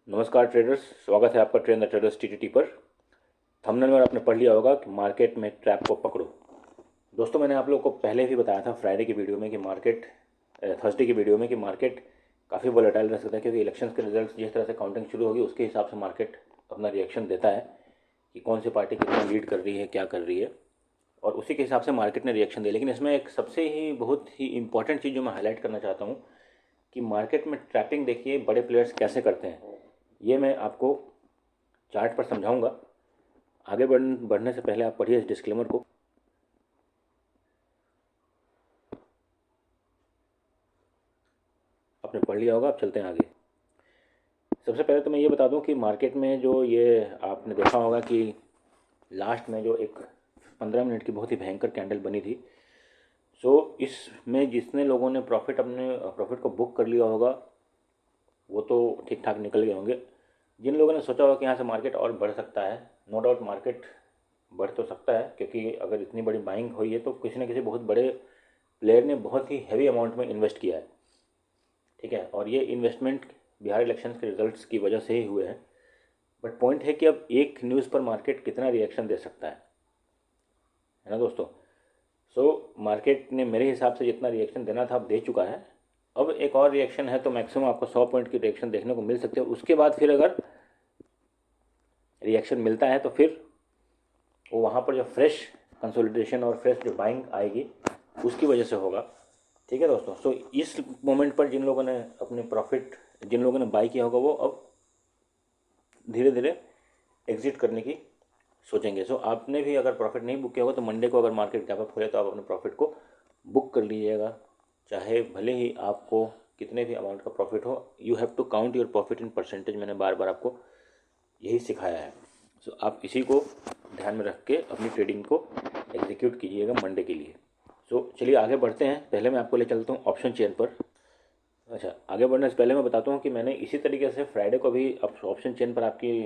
नमस्कार ट्रेडर्स, स्वागत है आपका ट्रेंड द ट्रेडर्स टीटीटी पर। थंबनेल में आपने पढ़ लिया होगा कि मार्केट में ट्रैप को पकड़ो। दोस्तों, मैंने आप लोगों को पहले भी बताया था फ्राइडे की वीडियो में कि मार्केट थर्सडे की वीडियो में कि मार्केट काफ़ी वोलेटाइल रह सकता है, क्योंकि इलेक्शंस के रिजल्ट जिस तरह से काउंटिंग शुरू होगी उसके हिसाब से मार्केट अपना रिएक्शन देता है कि कौन सी पार्टी कितना लीड कर रही है, क्या कर रही है, और उसी के हिसाब से मार्केट ने रिएक्शन दिया। लेकिन इसमें एक सबसे ही बहुत ही इंपॉर्टेंट चीज़ जो मैं हाईलाइट करना चाहता हूँ कि मार्केट में ट्रैपिंग देखिए बड़े प्लेयर्स कैसे करते हैं, ये मैं आपको चार्ट पर समझाऊंगा। आगे बढ़ने से पहले आप पढ़िए इस डिस्क्लेमर को। आपने पढ़ लिया होगा, आप चलते हैं आगे। सबसे पहले तो मैं ये बता दूं कि मार्केट में जो ये आपने देखा होगा कि लास्ट में जो एक 15 मिनट की बहुत ही भयंकर कैंडल बनी थी, सो इसमें जितने लोगों ने अपने प्रॉफिट को बुक कर लिया होगा वो तो ठीक ठाक निकल गए होंगे। जिन लोगों ने सोचा होगा कि यहाँ से मार्केट और बढ़ सकता है, नो डाउट मार्केट बढ़ तो सकता है, क्योंकि अगर इतनी बड़ी बाइंग हुई है तो किसी न किसी बहुत बड़े प्लेयर ने बहुत ही हैवी अमाउंट में इन्वेस्ट किया है। ठीक है, और ये इन्वेस्टमेंट बिहार इलेक्शंस के रिजल्ट्स की वजह से ही हुए हैं। बट पॉइंट है कि अब एक न्यूज़ पर मार्केट कितना रिएक्शन दे सकता है ना दोस्तों। सो मार्केट ने मेरे हिसाब से जितना रिएक्शन देना था अब दे चुका है। अब एक और रिएक्शन है तो मैक्सिमम आपको 100 पॉइंट की रिएक्शन देखने को मिल सकती है। उसके बाद फिर अगर रिएक्शन मिलता है तो फिर वो वहाँ पर जो फ्रेश कंसोलिडेशन और फ्रेश जो बाइंग आएगी उसकी वजह से होगा। ठीक है दोस्तों, सो इस मोमेंट पर जिन लोगों ने अपने प्रॉफिट, जिन लोगों ने बाई किया होगा वो अब धीरे धीरे एग्जिट करने की सोचेंगे। सो आपने भी अगर प्रॉफिट नहीं बुक किया होगा तो मंडे को अगर मार्केट गैप अप हो तो आप अपने प्रॉफिट को बुक कर लीजिएगा। चाहे भले ही आपको कितने भी अमाउंट का प्रॉफिट हो, you have to count your profit in percentage. मैंने बार बार आपको यही सिखाया है। सो आप इसी को ध्यान में रख के अपनी ट्रेडिंग को एग्जीक्यूट कीजिएगा मंडे के लिए। सो चलिए आगे बढ़ते हैं। पहले मैं आपको ले चलता हूँ ऑप्शन चेन पर। अच्छा, आगे बढ़ने से पहले मैं बताता हूँ कि मैंने इसी तरीके से फ्राइडे को भी ऑप्शन चेन पर आपकी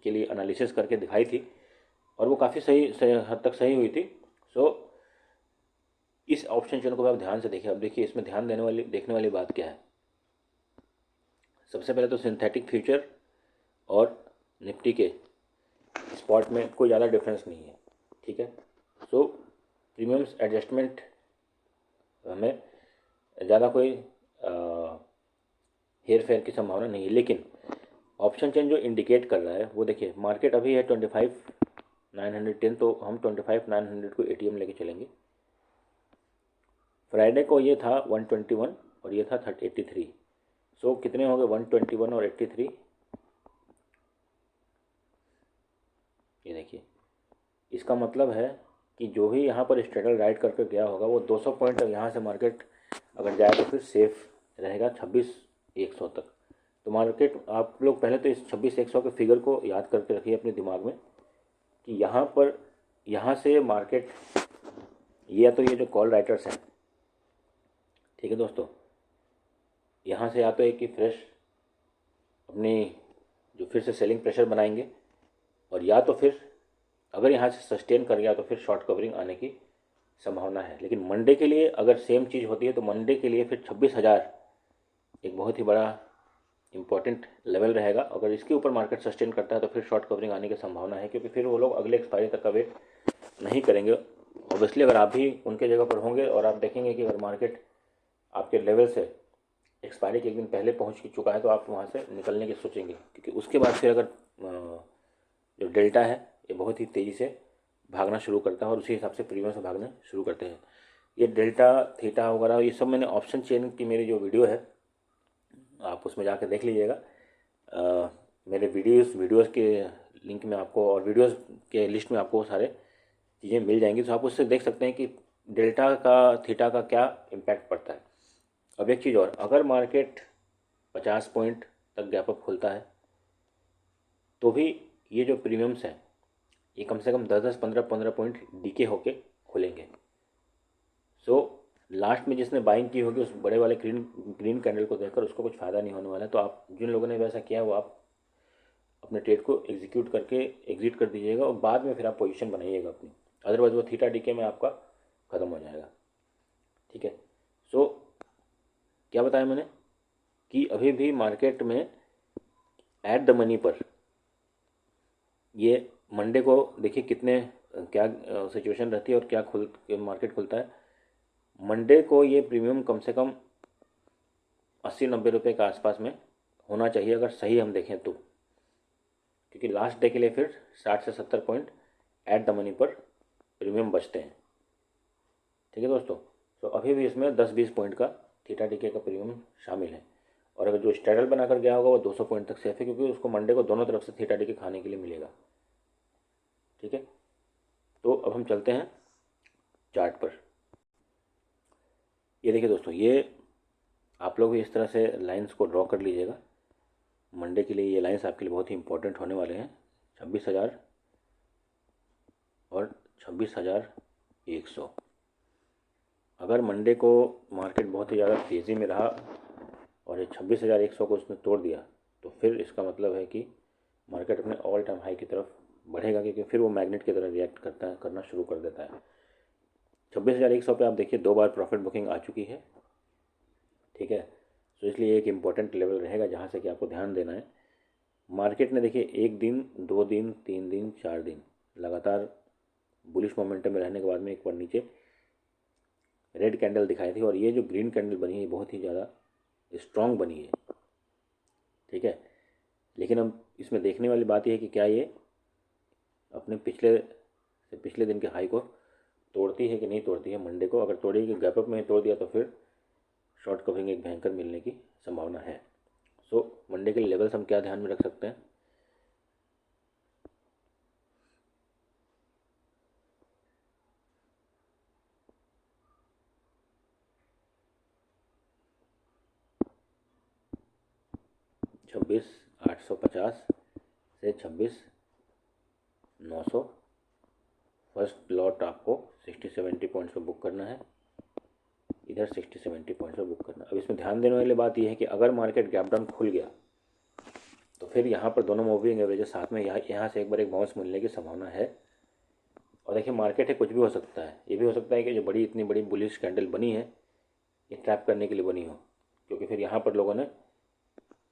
के लिए एनालिसिस करके दिखाई थी और वो काफ़ी सही हद तक सही हुई थी। सो इस ऑप्शन चेन को भी आप ध्यान से देखिए। अब देखिए इसमें ध्यान देखने वाली बात क्या है। सबसे पहले तो सिंथेटिक फ्यूचर और निफ्टी के स्पॉट में कोई ज़्यादा डिफरेंस नहीं है। ठीक है, सो प्रीमियम्स एडजस्टमेंट हमें ज़्यादा कोई हेर फेर की संभावना नहीं है। लेकिन ऑप्शन चेन जो इंडिकेट कर रहा है वो देखिए, मार्केट अभी है 25,910, तो हम 25,900 को एटीएम लेके चलेंगे। फ्राइडे को ये था 121 और ये था 83। सो कितने हो गए 121 और 83। ये देखिए, इसका मतलब है कि जो भी यहाँ पर स्ट्रेडल राइड करके गया होगा वो 200 पॉइंट यहाँ से मार्केट अगर जाए तो फिर सेफ रहेगा 26,100 तक। तो मार्केट, आप लोग पहले तो इस 26,100 के फिगर को याद करके रखिए अपने दिमाग में कि यहाँ पर, यहाँ से मार्केट, ये तो ये जो कॉल राइटर्स हैं, ठीक है दोस्तों, यहाँ से या तो एक कि फ्रेश अपनी जो फिर से सेलिंग प्रेशर बनाएंगे, और या तो फिर अगर यहाँ से सस्टेन कर गया तो फिर शॉर्ट कवरिंग आने की संभावना है। लेकिन मंडे के लिए अगर सेम चीज़ होती है तो मंडे के लिए फिर 26,000 एक बहुत ही बड़ा इंपॉर्टेंट लेवल रहेगा। अगर इसके ऊपर मार्केट सस्टेन करता है तो फिर शॉर्ट कवरिंग आने की संभावना है, क्योंकि फिर वो लोग अगले एक्सपायरी तक का वेट नहीं करेंगे। ऑब्वियसली अगर आप भी उनके जगह पर होंगे और आप देखेंगे कि अगर मार्केट आपके लेवल से एक्सपायरी के एक दिन पहले पहुंच चुका है तो आप वहां से निकलने की सोचेंगे, क्योंकि उसके बाद फिर अगर जो डेल्टा है ये बहुत ही तेज़ी से भागना शुरू करता है और उसी हिसाब से प्रीमियम से भागना शुरू करते हैं। ये डेल्टा, थीटा वगैरह ये सब मैंने ऑप्शन चेन की मेरी जो वीडियो है आप उसमें जाकर देख लीजिएगा। मेरे वीडियोस के लिंक में आपको और वीडियोस के लिस्ट में आपको सारे चीज़ें मिल जाएंगी, तो आप उससे देख सकते हैं कि डेल्टा का, थीटा का क्या इम्पैक्ट पड़ता है। अब एक चीज़ और, अगर मार्केट 50 पॉइंट तक गैप अप खोलता है तो भी ये जो प्रीमियम्स हैं ये कम से कम 10-10, 15-15 पॉइंट डीके होके खुलेंगे। सो लास्ट में जिसने बाइंग की होगी उस बड़े वाले ग्रीन ग्रीन कैंडल को देखकर उसको कुछ फ़ायदा नहीं होने वाला है। तो आप जिन लोगों ने वैसा किया है वो आप अपने ट्रेड को एग्जीक्यूट करके एग्जिट कर दीजिएगा और बाद में फिर आप पोजीशन बनाइएगा अपनी, अदरवाइज वो थीटा डीके में आपका ख़त्म हो जाएगा। ठीक है, सो क्या बताया मैंने कि अभी भी मार्केट में एट द मनी पर ये मंडे को देखिए कितने क्या सिचुएशन रहती है और क्या मार्केट खुलता है। मंडे को ये प्रीमियम कम से कम 80-90 रुपये के आसपास में होना चाहिए अगर सही हम देखें तो, क्योंकि लास्ट डे के लिए फिर 60 से 70 पॉइंट एट द मनी पर प्रीमियम बचते हैं। ठीक है दोस्तों, तो अभी भी इसमें 10-20 पॉइंट का थीटा डीके का प्रीमियम शामिल है, और अगर जो स्ट्रैडल बनाकर गया होगा वो 200 पॉइंट तक सेफ है, क्योंकि उसको मंडे को दोनों तरफ से थीटा डीके खाने के लिए मिलेगा। ठीक है, तो अब हम चलते हैं चार्ट पर। ये देखिए दोस्तों, ये आप लोग भी इस तरह से लाइंस को ड्रॉ कर लीजिएगा। मंडे के लिए ये लाइंस आपके लिए बहुत ही इंपॉर्टेंट होने वाले हैं, 26,000 और 26,100। अगर मंडे को मार्केट बहुत ही ज़्यादा तेज़ी में रहा और ये 26,100 को उसने तोड़ दिया, तो फिर इसका मतलब है कि मार्केट अपने ऑल टाइम हाई की तरफ बढ़ेगा, क्योंकि फिर वो मैग्नेट की तरह रिएक्ट करना शुरू कर देता है। 26,100 पे आप देखिए 2 बार प्रॉफिट बुकिंग आ चुकी है। ठीक है, तो इसलिए एक इम्पॉर्टेंट लेवल रहेगा जहाँ से कि आपको ध्यान देना है। मार्केट ने देखिए 1 दिन, 2 दिन, 3 दिन, 4 दिन लगातार बुलिश मोमेंटम में रहने के बाद में एक बार नीचे रेड कैंडल दिखाई थी, और ये जो ग्रीन कैंडल बनी है बहुत ही ज़्यादा स्ट्रॉन्ग बनी है। ठीक है, लेकिन अब इसमें देखने वाली बात यह है कि क्या ये अपने पिछले दिन के हाई को तोड़ती है कि नहीं तोड़ती है। मंडे को अगर तोड़ेगी, गैप अप में तोड़ दिया, तो फिर शॉर्ट कवरिंग एक भयंकर मिलने की संभावना है। सो मंडे के लेवल्स हम क्या ध्यान में रख सकते हैं। छब्बीस 850 से 26,900 फर्स्ट लॉट आपको 60-70 पॉइंट्स पर बुक करना है, इधर 60-70 पॉइंट्स पर बुक करना। अब इसमें ध्यान देने वाली बात यह है कि अगर मार्केट गैप डाउन खुल गया तो फिर यहाँ पर दोनों मूविंग एवरेजेस साथ में यहाँ से एक बार एक बाउंस मिलने की संभावना है। और देखिए मार्केट है, कुछ भी हो सकता है। ये भी हो सकता है कि जो इतनी बड़ी बुलिश कैंडल बनी है ये ट्रैप करने के लिए बनी हो, क्योंकि फिर यहाँ पर लोगों ने,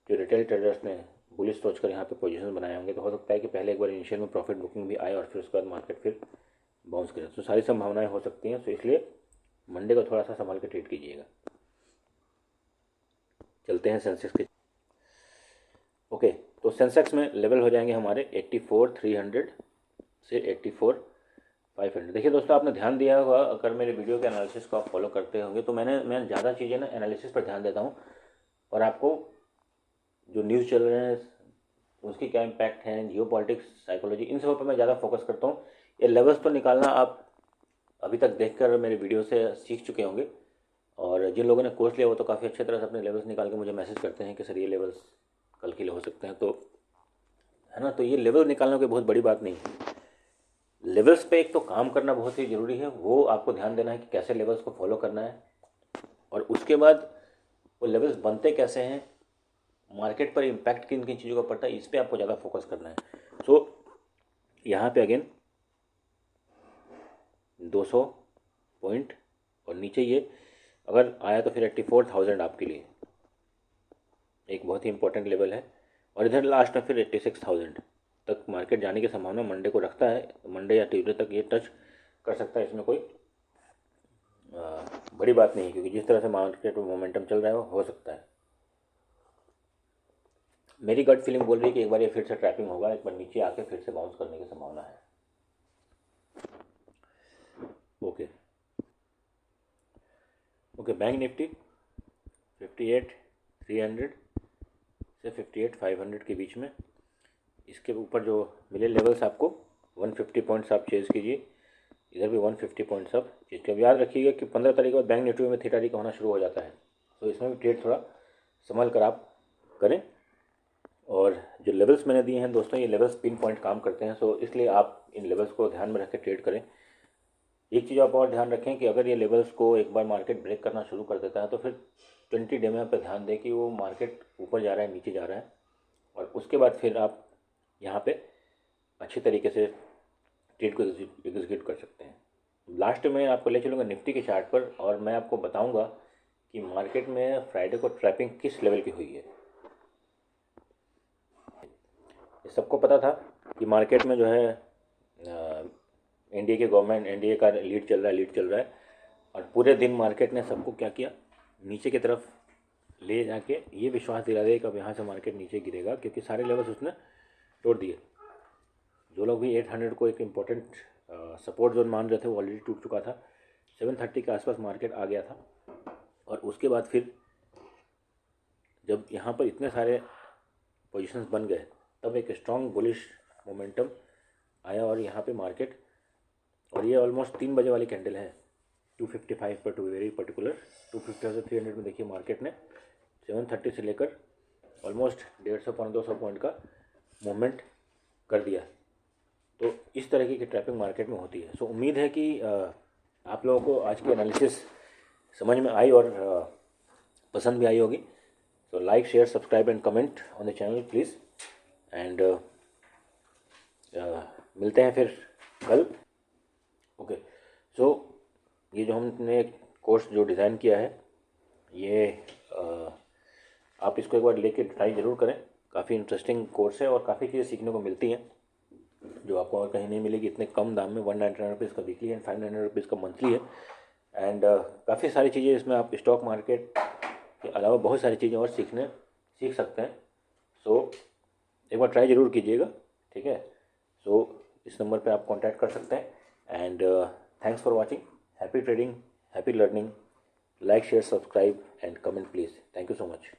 जो रिटेल ट्रेडर्स ने बुलिश सोचकर यहाँ पे पोजीशन बनाए होंगे, तो हो सकता है कि पहले एक बार इनिशियल में प्रॉफिट बुकिंग भी आए और फिर उसके बाद मार्केट फिर बाउंस करे। तो सारी संभावनाएं हो सकती हैं, तो इसलिए मंडे को थोड़ा सा संभाल के ट्रेड कीजिएगा। चलते हैं सेंसेक्स के। ओके, तो सेंसेक्स में लेवल हो जाएंगे हमारे 84,300 से 84,500। देखिए दोस्तों, आपने ध्यान दिया होगा, अगर मेरे वीडियो के एनालिसिस को आप फॉलो करते होंगे, तो मैं ज़्यादा चीज़ें ना एनालिसिस पर ध्यान देता हूँ, और आपको जो न्यूज़ चल रहे हैं उसकी क्या इम्पैक्ट है, जियो पॉलिटिक्स, साइकोलॉजी, इन सब पर मैं ज़्यादा फोकस करता हूँ। ये लेवल्स तो निकालना आप अभी तक देखकर मेरे वीडियो से सीख चुके होंगे, और जिन लोगों ने कोर्स लिया वो तो काफ़ी अच्छी तरह से अपने लेवल्स निकाल के मुझे मैसेज करते हैं कि सर ये लेवल्स कल के लिए हो सकते हैं, तो है ना। तो ये लेवल निकालना कोई बहुत बड़ी बात नहीं है। लेवल्स पे एक तो काम करना बहुत ही ज़रूरी है, वो आपको ध्यान देना है कि कैसे लेवल्स को फॉलो करना है, और उसके बाद वो लेवल्स बनते कैसे हैं, मार्केट पर इम्पैक्ट किन किन चीज़ों का पड़ता है, इस पर आपको ज़्यादा फोकस करना है। सो यहाँ पे अगेन 200 पॉइंट और नीचे ये अगर आया तो फिर 84,000 आपके लिए एक बहुत ही इंपॉर्टेंट लेवल है, और इधर लास्ट में फिर 86,000 तक मार्केट जाने की संभावना मंडे को रखता है। मंडे या ट्यूसडे तक ये टच कर सकता है, इसमें कोई बड़ी बात नहीं है, क्योंकि जिस तरह से मार्केट में मोमेंटम चल रहा है वो हो सकता है। मेरी गट फीलिंग बोल रही है कि एक बार ये फिर से ट्रैपिंग होगा, एक बार नीचे आके फिर से बाउंस करने की संभावना है। ओके, बैंक निफ्टी 58,300 से 58,500 के बीच में, इसके ऊपर जो मिले लेवल्स आपको 150 पॉइंट्स आप चेज कीजिए, इधर भी 150 पॉइंट्स आप चेज कीजिए। अब याद रखिएगा कि 15 तारीख के बाद बैंक निफ्टी में थीटा डी का होना शुरू हो जाता है, तो इसमें भी ट्रेड थोड़ा संभल कर आप करें। और जो लेवल्स मैंने दिए हैं दोस्तों, ये लेवल्स पिन पॉइंट काम करते हैं, सो इसलिए आप इन लेवल्स को ध्यान में रख के ट्रेड करें। एक चीज़ आप और ध्यान रखें कि अगर ये लेवल्स को एक बार मार्केट ब्रेक करना शुरू कर देता है, तो फिर 20 डे में पर ध्यान दें कि वो मार्केट ऊपर जा रहा है, नीचे जा रहा है, और उसके बाद फिर आप यहाँ पे अच्छे तरीके से ट्रेड को एग्जीक्यूट कर सकते हैं। लास्ट में आपको ले चलूँगा निफ्टी के चार्ट पर, और मैं आपको बताऊँगा कि मार्केट में फ्राइडे को ट्रैपिंग किस लेवल की हुई है। ये सबको पता था कि मार्केट में जो है एनडीए के गवर्नमेंट, एनडीए का लीड चल रहा है और पूरे दिन मार्केट ने सबको क्या किया, नीचे की तरफ ले जाके ये विश्वास दिला दिया कि अब यहाँ से मार्केट नीचे गिरेगा, क्योंकि सारे लेवल्स उसने तोड़ दिए। जो लोग भी 800 को एक इम्पोर्टेंट सपोर्ट जोन मान रहे थे वो ऑलरेडी टूट चुका था। 730 के आसपास मार्केट आ गया था और उसके बाद फिर जब यहाँ पर इतने सारे पोजीशंस बन गए तब एक स्ट्रॉन्ग बुलिश मोमेंटम आया और यहाँ पे मार्केट, और ये ऑलमोस्ट 3 बजे वाली कैंडल है 255 पर, टू वेरी पर्टिकुलर 250 से 300 में देखिए मार्केट ने 730 से लेकर ऑलमोस्ट 150-200 पॉइंट का मूवमेंट कर दिया। तो इस तरह की ट्रैपिंग मार्केट में होती है। सो उम्मीद है कि आप लोगों को आज की एनालिसिस समझ में आई और पसंद भी आई होगी। तो like, share, subscribe and comment on the channel please, and मिलते हैं फिर कल। ओके, सो ये जो हमने कोर्स जो डिज़ाइन किया है ये आप इसको एक बार लेके ट्राई ज़रूर करें। काफ़ी इंटरेस्टिंग कोर्स है और काफ़ी चीज़ें सीखने को मिलती हैं जो आपको और कहीं नहीं मिलेगी इतने कम दाम में। 199 रुपीज़ का वीकली एंड 599 रुपीज़ का मंथली है। एंड काफ़ी सारी चीज़ें इसमें आप स्टॉक मार्केट के अलावा बहुत सारी चीज़ें और सीख सकते हैं। सो एक बार ट्राई ज़रूर कीजिएगा, ठीक है। सो इस नंबर पे आप कांटेक्ट कर सकते हैं। And thanks for watching. Happy trading, happy learning. Like, share, subscribe and comment please. Thank you so much.